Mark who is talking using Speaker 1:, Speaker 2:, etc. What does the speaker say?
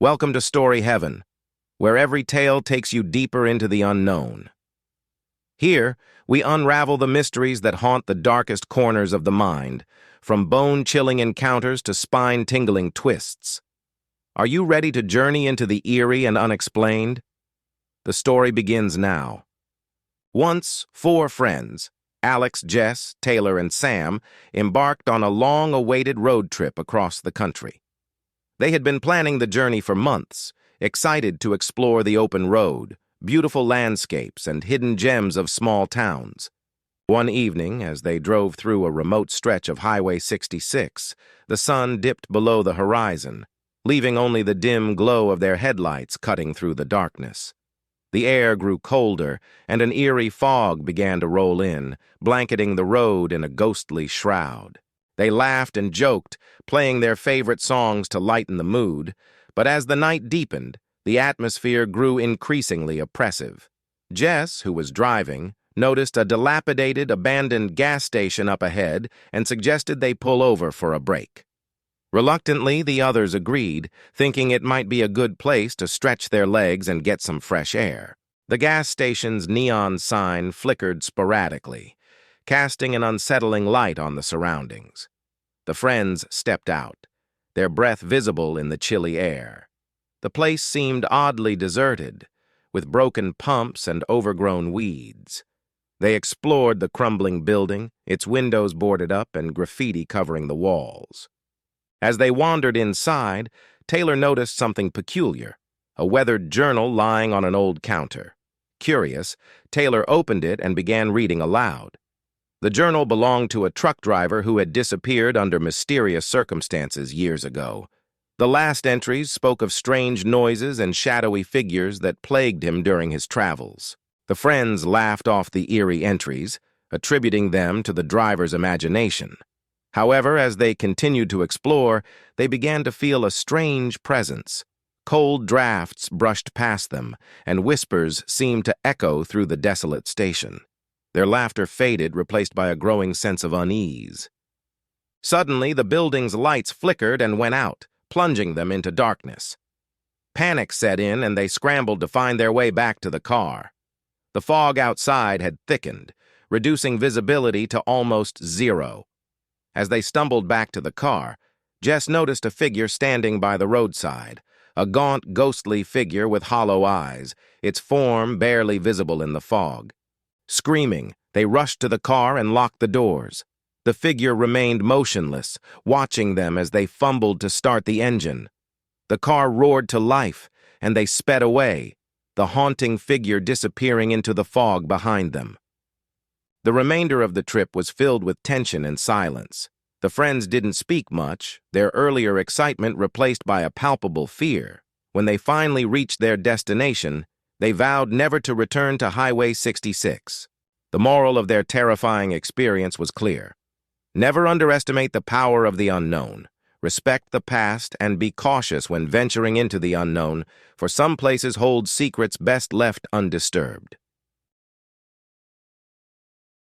Speaker 1: Welcome to Story Heaven, where every tale takes you deeper into the unknown. Here, we unravel the mysteries that haunt the darkest corners of the mind, from bone-chilling encounters to spine-tingling twists. Are you ready to journey into the eerie and unexplained? The story begins now. Once, four friends, Alex, Jess, Taylor, and Sam, embarked on a long-awaited road trip across the country. They had been planning the journey for months, excited to explore the open road, beautiful landscapes, and hidden gems of small towns. One evening, as they drove through a remote stretch of Highway 66, the sun dipped below the horizon, leaving only the dim glow of their headlights cutting through the darkness. The air grew colder, and an eerie fog began to roll in, blanketing the road in a ghostly shroud. They laughed and joked, playing their favorite songs to lighten the mood, but as the night deepened, the atmosphere grew increasingly oppressive. Jess, who was driving, noticed a dilapidated, abandoned gas station up ahead and suggested they pull over for a break. Reluctantly, the others agreed, thinking it might be a good place to stretch their legs and get some fresh air. The gas station's neon sign flickered sporadically, casting an unsettling light on the surroundings. The friends stepped out, their breath visible in the chilly air. The place seemed oddly deserted, with broken pumps and overgrown weeds. They explored the crumbling building, its windows boarded up and graffiti covering the walls. As they wandered inside, Taylor noticed something peculiar, a weathered journal lying on an old counter. Curious, Taylor opened it and began reading aloud. The journal belonged to a truck driver who had disappeared under mysterious circumstances years ago. The last entries spoke of strange noises and shadowy figures that plagued him during his travels. The friends laughed off the eerie entries, attributing them to the driver's imagination. However, as they continued to explore, they began to feel a strange presence. Cold drafts brushed past them, and whispers seemed to echo through the desolate station. Their laughter faded, replaced by a growing sense of unease. Suddenly, the building's lights flickered and went out, plunging them into darkness. Panic set in, and they scrambled to find their way back to the car. The fog outside had thickened, reducing visibility to almost zero. As they stumbled back to the car, Jess noticed a figure standing by the roadside, a gaunt, ghostly figure with hollow eyes, its form barely visible in the fog. Screaming, they rushed to the car and locked the doors. The figure remained motionless, watching them as they fumbled to start the engine. The car roared to life, and they sped away, the haunting figure disappearing into the fog behind them. The remainder of the trip was filled with tension and silence. The friends didn't speak much, their earlier excitement replaced by a palpable fear. When they finally reached their destination, they vowed never to return to Highway 66. The moral of their terrifying experience was clear. Never underestimate the power of the unknown. Respect the past and be cautious when venturing into the unknown, for some places hold secrets best left undisturbed.